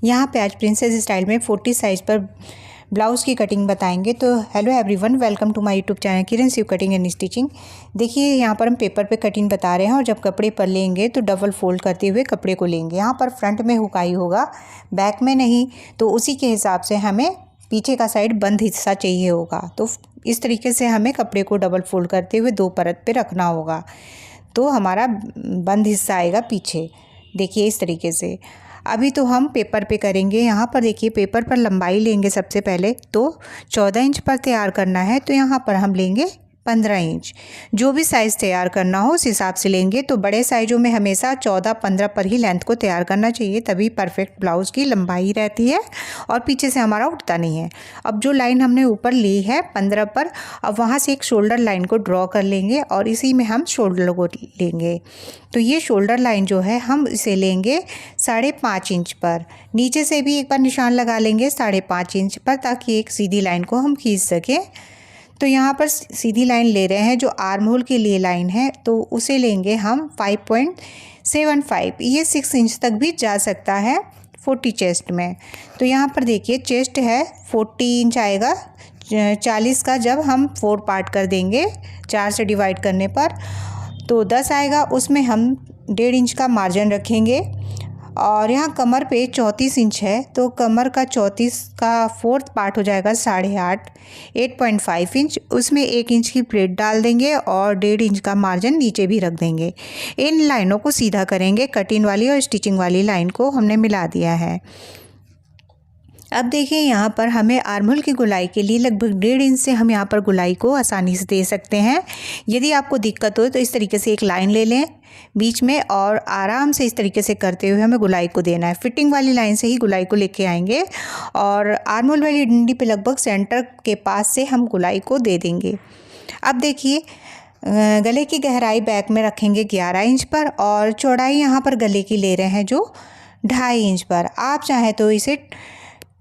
यहाँ पे आज प्रिंसेस स्टाइल में 40 साइज़ पर ब्लाउज़ की कटिंग बताएंगे। तो hello everyone, welcome to my YouTube channel Kiran Shiv cutting and stitching. देखिए यहाँ पर हम पेपर पे कटिंग बता रहे हैं और जब कपड़े पर लेंगे तो डबल फोल्ड करते हुए कपड़े को लेंगे। यहाँ पर फ्रंट में हुकाई होगा, बैक में नहीं, तो उसी के हिसाब से हमें पीछे का साइड बंद हिस्सा चाहिए होगा। तो इस तरीके से हमें कपड़े को डबल फोल्ड करते हुए 2 परत पे रखना होगा, तो हमारा बंद हिस्सा आएगा पीछे। देखिए इस तरीके से। अभी तो हम पेपर पे करेंगे। यहाँ पर देखिए पेपर पर लंबाई लेंगे सबसे पहले, तो 14 इंच पर तैयार करना है, तो यहाँ पर हम लेंगे 15 इंच। जो भी साइज़ तैयार करना हो उस हिसाब से लेंगे। तो बड़े साइज़ों में हमेशा 14-15 पर ही लेंथ को तैयार करना चाहिए, तभी परफेक्ट ब्लाउज़ की लंबाई रहती है और पीछे से हमारा उठता नहीं है। अब जो लाइन हमने ऊपर ली है 15 पर, अब वहाँ से एक शोल्डर लाइन को ड्रॉ कर लेंगे और इसी में हम शोल्डर को लेंगे। तो ये शोल्डर लाइन जो है हम इसे लेंगे 5.5 इंच पर। नीचे से भी एक बार निशान लगा लेंगे 5.5 इंच पर, ताकि एक सीधी लाइन को हम खींच सकें। तो यहाँ पर सीधी लाइन ले रहे हैं, जो आर्म होल के लिए लाइन है, तो उसे लेंगे हम 5.75। ये 6 इंच तक भी जा सकता है 40 चेस्ट में। तो यहाँ पर देखिए चेस्ट है 40 इंच आएगा 40 का, जब हम 4 पार्ट कर देंगे 4 से डिवाइड करने पर तो 10 आएगा। उसमें हम 1.5 इंच का मार्जिन रखेंगे और यहाँ कमर पे 34 इंच है, तो कमर का 34 का 4th पार्ट हो जाएगा 8.5, 8.5 इंच। उसमें 1 इंच की प्लेट डाल देंगे और 1.5 इंच का मार्जिन नीचे भी रख देंगे। इन लाइनों को सीधा करेंगे, कटिंग वाली और स्टिचिंग वाली लाइन को हमने मिला दिया है। अब देखिए यहाँ पर हमें आर्म होल की गोलाई के लिए लगभग 1.5 इंच से हम यहाँ पर गोलाई को आसानी से दे सकते हैं। यदि आपको दिक्कत हो तो इस तरीके से एक लाइन ले लें बीच में और आराम से इस तरीके से करते हुए हमें गोलाई को देना है। फिटिंग वाली लाइन से ही गोलाई को लेके आएंगे और आर्म होल वाली डंडी पे लगभग सेंटर के पास से हम गोलाई को दे देंगे। अब देखिए गले की गहराई बैक में रखेंगे 11 इंच पर और चौड़ाई यहाँ पर गले की ले रहे हैं जो 2.5 इंच पर। आप चाहें तो इसे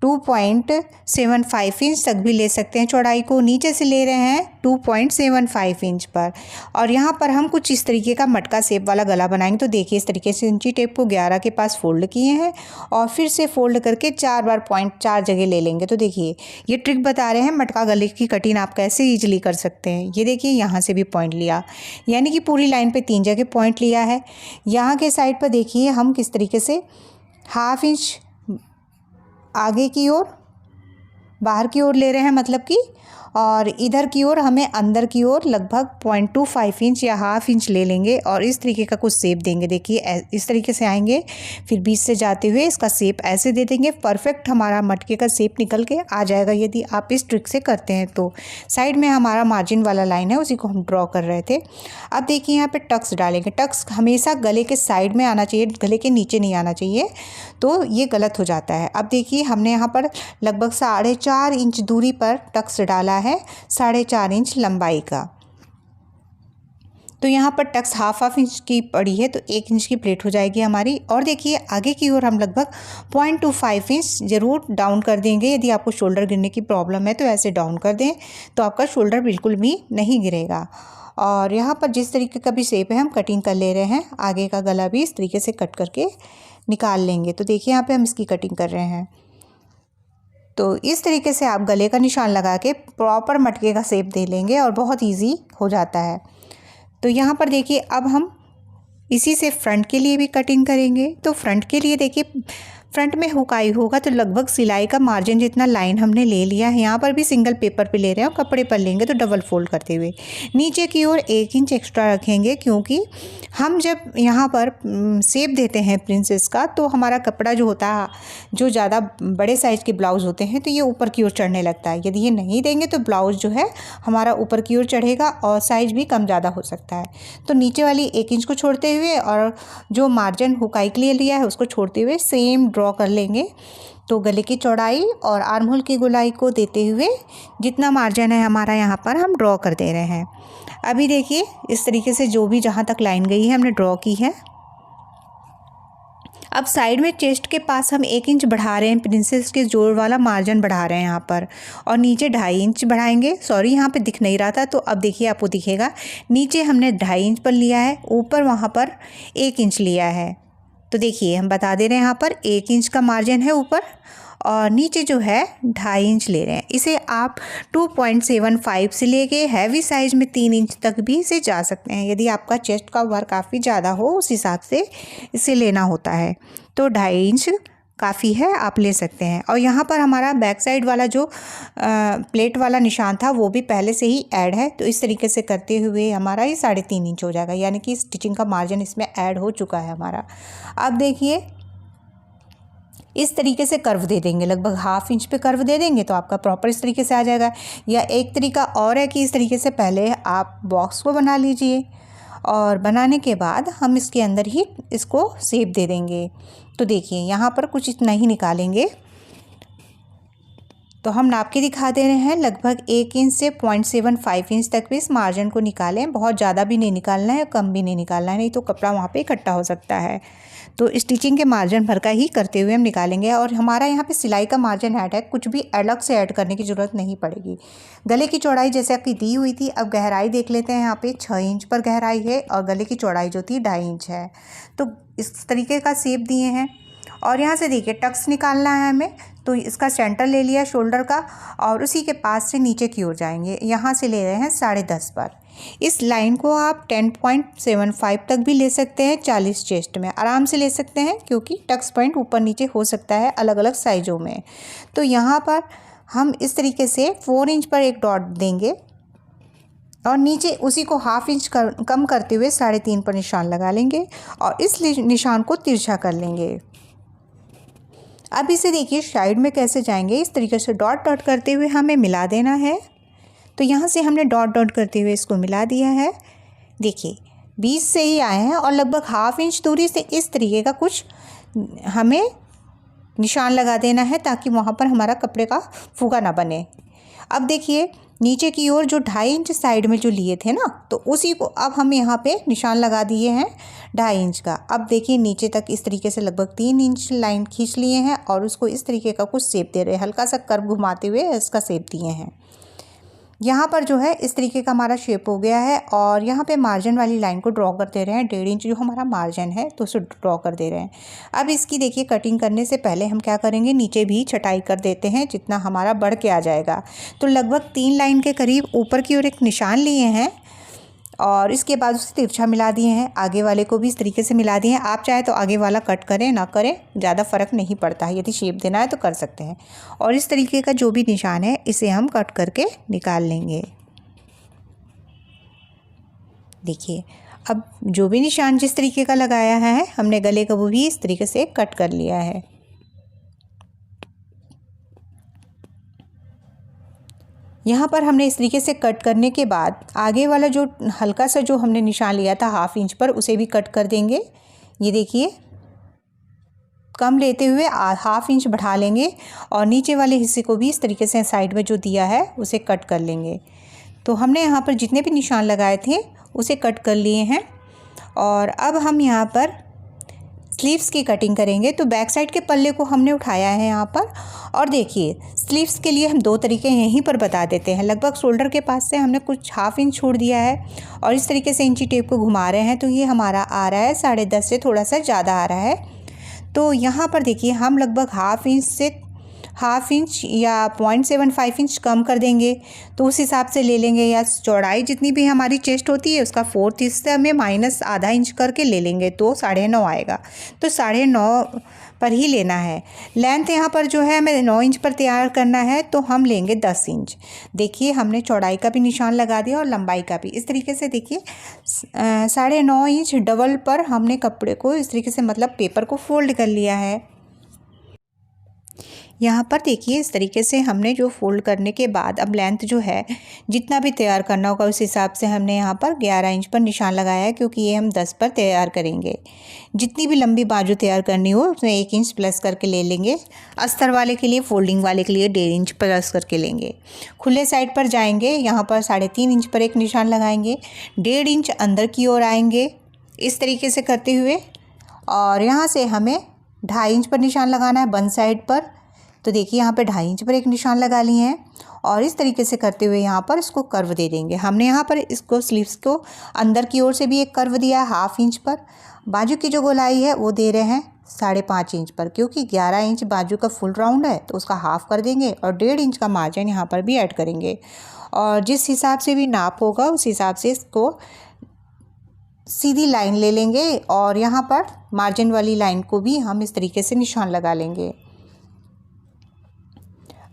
2.75 इंच तक भी ले सकते हैं। चौड़ाई को नीचे से ले रहे हैं 2.75 इंच पर और यहाँ पर हम कुछ इस तरीके का मटका शेप वाला गला बनाएंगे। तो देखिए इस तरीके से इंची टेप को 11 के पास फोल्ड किए हैं और फिर से फोल्ड करके 4 बार पॉइंट 4 जगह ले लेंगे। तो देखिए ये ट्रिक बता रहे हैं मटका गले की कटिंग आप कैसे ईजिली कर सकते हैं। ये देखिए यहाँ से भी पॉइंट लिया, यानी कि पूरी लाइन पर 3 जगह पॉइंट लिया है। यहाँ के साइड पर देखिए हम किस तरीके से 1/2 इंच आगे की ओर बाहर की ओर ले रहे हैं, मतलब कि, और इधर की ओर हमें अंदर की ओर लगभग 0.25 इंच या 1/2 इंच ले लेंगे और इस तरीके का कुछ शेप देंगे। देखिए इस तरीके से आएंगे, फिर बीच से जाते हुए इसका शेप ऐसे दे देंगे। परफेक्ट हमारा मटके का शेप निकल के आ जाएगा यदि आप इस ट्रिक से करते हैं। तो साइड में हमारा मार्जिन वाला लाइन है, उसी को हम ड्रॉ कर रहे थे। अब देखिए यहाँ पे टक्स डालेंगे। टक्स हमेशा गले के साइड में आना चाहिए, गले के नीचे नहीं आना चाहिए, तो ये गलत हो जाता है। अब देखिए हमने यहाँ पर लगभग 4.5 इंच दूरी पर टक्स डाला है, 4.5 इंच लंबाई का। तो यहाँ पर टक्स 1/2 इंच की पड़ी है, तो 1 इंच की प्लेट हो जाएगी हमारी। और देखिए आगे की ओर हम लगभग 0.25 इंच ज़रूर डाउन कर देंगे। यदि आपको शोल्डर गिरने की प्रॉब्लम है तो ऐसे डाउन कर दें, तो आपका शोल्डर बिल्कुल भी नहीं गिरेगा। और यहाँ पर जिस तरीके का भी शेप है हम कटिंग कर ले रहे हैं। आगे का गला भी इस तरीके से कट करके निकाल लेंगे। तो देखिए यहाँ पे हम इसकी कटिंग कर रहे हैं। तो इस तरीके से आप गले का निशान लगा के प्रॉपर मटके का शेप दे लेंगे और बहुत इजी हो जाता है। तो यहाँ पर देखिए अब हम इसी से फ्रंट के लिए भी कटिंग करेंगे। तो फ्रंट के लिए देखिए फ्रंट में हुकाई होगा, तो लगभग सिलाई का मार्जिन जितना लाइन हमने ले लिया है। यहाँ पर भी सिंगल पेपर पे ले रहे हैं और कपड़े पर लेंगे तो डबल फोल्ड करते हुए नीचे की ओर 1 इंच एक्स्ट्रा रखेंगे, क्योंकि हम जब यहाँ पर शेप देते हैं प्रिंसेस का, तो हमारा कपड़ा जो होता है, जो ज़्यादा बड़े साइज़ के ब्लाउज़ होते हैं, तो ये ऊपर की ओर चढ़ने लगता है। यदि ये नहीं देंगे तो ब्लाउज़ जो है हमारा ऊपर की ओर चढ़ेगा और साइज़ भी कम ज़्यादा हो सकता है। तो नीचे वाली 1 इंच को छोड़ते हुए और जो मार्जिन हुकाई के लिए लिया है उसको छोड़ते हुए सेम ड्रॉ कर लेंगे। तो गले की चौड़ाई और आर्म होल की गोलाई को देते हुए जितना मार्जिन है हमारा यहाँ पर हम ड्रॉ कर दे रहे हैं। अभी देखिए इस तरीके से जो भी जहाँ तक लाइन गई है हमने ड्रॉ की है। अब साइड में चेस्ट के पास हम 1 इंच बढ़ा रहे हैं, प्रिंसेस के जोड़ वाला मार्जिन बढ़ा रहे हैं यहाँ पर, और नीचे 2.5 इंच बढ़ाएंगे। सॉरी यहाँ पे दिख नहीं रहा था, तो अब देखिए आपको दिखेगा। नीचे हमने 2.5 इंच पर लिया है, ऊपर वहाँ पर 1 इंच लिया है। तो देखिए हम बता दे रहे हैं यहाँ पर 1 इंच का मार्जिन है ऊपर और नीचे जो है 2.5 इंच ले रहे हैं। इसे आप 2.75 से लेके हैवी साइज़ में 3 इंच तक भी इसे जा सकते हैं। यदि आपका चेस्ट का वर्क काफ़ी ज़्यादा हो उस हिसाब से इसे लेना होता है। तो 2.5 इंच काफ़ी है, आप ले सकते हैं। और यहाँ पर हमारा बैक साइड वाला जो प्लेट वाला निशान था वो भी पहले से ही ऐड है। तो इस तरीके से करते हुए हमारा ये 3.5 इंच हो जाएगा, यानी कि स्टिचिंग का मार्जिन इसमें ऐड हो चुका है हमारा। अब देखिए इस तरीके से कर्व दे देंगे, लगभग 1/2 इंच पे कर्व दे देंगे तो आपका प्रॉपर इस तरीके से आ जाएगा। या एक तरीका और है कि इस तरीके से पहले आप बॉक्स को बना लीजिए और बनाने के बाद हम इसके अंदर ही इसको शेप दे देंगे। तो देखिए यहाँ पर कुछ इतना ही निकालेंगे। तो हम नाप के दिखा दे रहे हैं, लगभग 1 इंच से 0.75 इंच तक भी इस मार्जिन को निकालें। बहुत ज़्यादा भी नहीं निकालना है, कम भी नहीं निकालना है, नहीं तो कपड़ा वहाँ पे इकट्ठा हो सकता है। तो स्टिचिंग के मार्जिन भर का ही करते हुए हम निकालेंगे। और हमारा यहाँ पे सिलाई का मार्जिन ऐड है, कुछ भी अलग से ऐड करने की ज़रूरत नहीं पड़ेगी। गले की चौड़ाई जैसे आपकी दी हुई थी, अब गहराई देख लेते हैं। यहाँ पे 6 इंच पर गहराई है और गले की चौड़ाई जो थी 2.5 इंच है। तो इस तरीके का शेप दिए हैं। और यहाँ से देखिए टक्स निकालना है हमें, तो इसका सेंटर ले लिया शोल्डर का और उसी के पास से नीचे की ओर जाएंगे। यहाँ से ले रहे हैं 10.5 पर। इस लाइन को आप 10.75 तक भी ले सकते हैं, 40 चेस्ट में आराम से ले सकते हैं, क्योंकि टक्स पॉइंट ऊपर नीचे हो सकता है अलग अलग साइज़ों में। तो यहाँ पर हम इस तरीके से 4 इंच पर एक डॉट देंगे और नीचे उसी को 1/2 इंच कम करते हुए 3.5 पर निशान लगा लेंगे और इस निशान को तिरछा कर लेंगे। अब इसे देखिए साइड में कैसे जाएंगे, इस तरीके से डॉट डॉट करते हुए हमें मिला देना है। तो यहाँ से हमने डॉट डॉट करते हुए इसको मिला दिया है। देखिए बीच से ही आए हैं और लगभग 1/2 इंच दूरी से इस तरीके का कुछ हमें निशान लगा देना है, ताकि वहाँ पर हमारा कपड़े का फुगा ना बने। अब देखिए नीचे की ओर जो 2.5 इंच साइड में जो लिए थे ना, तो उसी को अब हम यहाँ पे निशान लगा दिए हैं 2.5 इंच का। अब देखिए नीचे तक इस तरीके से लगभग 3 इंच लाइन खींच लिए हैं और उसको इस तरीके का कुछ शेप दे रहे हैं, हल्का सा कर्व घुमाते हुए इसका शेप दिए हैं। यहाँ पर जो है इस तरीके का हमारा शेप हो गया है। और यहाँ पे मार्जिन वाली लाइन को ड्रॉ कर दे रहे हैं, 1.5 इंच जो हमारा मार्जिन है तो उसे ड्रॉ कर दे रहे हैं। अब इसकी देखिए कटिंग करने से पहले हम क्या करेंगे, नीचे भी छटाई कर देते हैं जितना हमारा बढ़ के आ जाएगा। तो लगभग 3 लाइन के करीब ऊपर की ओर एक निशान लिए हैं और इसके बाद उसे तिरछा मिला दिए हैं। आगे वाले को भी इस तरीके से मिला दिए हैं। आप चाहे तो आगे वाला कट करें ना करें, ज़्यादा फ़र्क नहीं पड़ता है, यदि शेप देना है तो कर सकते हैं। और इस तरीके का जो भी निशान है इसे हम कट करके निकाल लेंगे। देखिए अब जो भी निशान जिस तरीके का लगाया है हमने गले का वो भी इस तरीके से कट कर लिया है। यहाँ पर हमने इस तरीके से कट करने के बाद आगे वाला जो हल्का सा जो हमने निशान लिया था 1/2 इंच पर, उसे भी कट कर देंगे। ये देखिए कम लेते हुए 1/2 इंच बढ़ा लेंगे और नीचे वाले हिस्से को भी इस तरीके से साइड में जो दिया है उसे कट कर लेंगे। तो हमने यहाँ पर जितने भी निशान लगाए थे उसे कट कर लिए हैं। और अब हम यहाँ पर स्लीव्स की कटिंग करेंगे। तो बैक साइड के पल्ले को हमने उठाया है यहाँ पर। और देखिए स्लीव्स के लिए हम 2 तरीके यहीं पर बता देते हैं। लगभग शोल्डर के पास से हमने कुछ 1/2 इंच छोड़ दिया है और इस तरीके से इंची टेप को घुमा रहे हैं, तो ये हमारा आ रहा है 10.5 से थोड़ा सा ज़्यादा आ रहा है। तो यहाँ पर देखिए हम लगभग 1/2 इंच से 1/2 इंच या 0.75 इंच कम कर देंगे, तो उस हिसाब से ले लेंगे। या चौड़ाई जितनी भी हमारी चेस्ट होती है उसका 4th हिस्सा में माइनस आधा इंच करके ले लेंगे, तो 9.5 आएगा। तो 9.5 पर ही लेना है। लेंथ यहाँ पर जो है हमें 9 इंच पर तैयार करना है, तो हम लेंगे 10 इंच। देखिए हमने चौड़ाई का भी निशान लगा दिया और लंबाई का भी। इस तरीके से देखिए 9.5 इंच डबल पर हमने कपड़े को इस तरीके से मतलब पेपर को फोल्ड कर लिया है। यहाँ पर देखिए इस तरीके से हमने जो फोल्ड करने के बाद अब लेंथ जो है जितना भी तैयार करना होगा उस हिसाब से हमने यहाँ पर 11 इंच पर निशान लगाया है, क्योंकि ये हम 10 पर तैयार करेंगे। जितनी भी लंबी बाजू तैयार करनी हो उसमें 1 इंच प्लस करके ले लेंगे। अस्तर वाले के लिए, फोल्डिंग वाले के लिए 1.5 इंच प्लस करके लेंगे। खुले साइड पर जाएंगे, यहाँ पर 3.5 इंच पर एक निशान लगाएंगे, 1.5 इंच अंदर की ओर आएंगे इस तरीके से करते हुए। और यहाँ से हमें 2.5 इंच पर निशान लगाना है बंद साइड पर। तो देखिए यहाँ पे 2.5 इंच पर एक निशान लगा लिए हैं और इस तरीके से करते हुए यहाँ पर इसको कर्व दे देंगे। हमने यहाँ पर इसको स्लीव्स को अंदर की ओर से भी एक कर्व दिया है 1/2 इंच पर। बाजू की जो गोलाई है वो दे रहे हैं 5.5 इंच पर, क्योंकि 11 इंच बाजू का फुल राउंड है तो उसका हाफ कर देंगे और 1.5 इंच का मार्जिन यहाँ पर भी ऐड करेंगे। और जिस हिसाब से भी नाप होगा उस हिसाब से इसको सीधी लाइन ले लेंगे और यहाँ पर मार्जिन वाली लाइन को भी हम इस तरीके से निशान लगा लेंगे।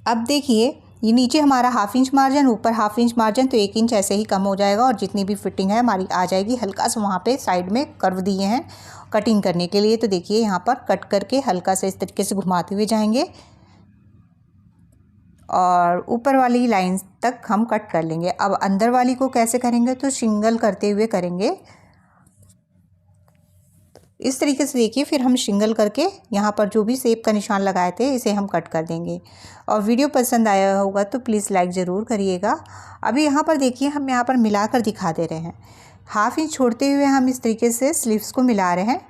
अब देखिए ये नीचे हमारा 1/2 इंच मार्जिन, ऊपर 1/2 इंच मार्जिन, तो 1 इंच ऐसे ही कम हो जाएगा और जितनी भी फिटिंग है हमारी आ जाएगी। हल्का सा वहाँ पे साइड में कर्व दिए हैं कटिंग करने के लिए, तो देखिए यहाँ पर कट करके हल्का सा इस तरीके से घुमाते हुए जाएंगे और ऊपर वाली लाइन तक हम कट कर लेंगे। अब अंदर वाली को कैसे करेंगे, तो सिंगल करते हुए करेंगे इस तरीके से। देखिए फिर हम सिंगल करके यहाँ पर जो भी शेप का निशान लगाए थे इसे हम कट कर देंगे। और वीडियो पसंद आया होगा तो प्लीज़ लाइक ज़रूर करिएगा। अभी यहाँ पर देखिए हम यहाँ पर मिलाकर दिखा दे रहे हैं। 1/2 इंच छोड़ते हुए हम इस तरीके से स्लीव्स को मिला रहे हैं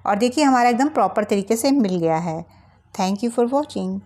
और देखिए हमारा एकदम प्रॉपर तरीके से मिल गया है। Thank you for watching.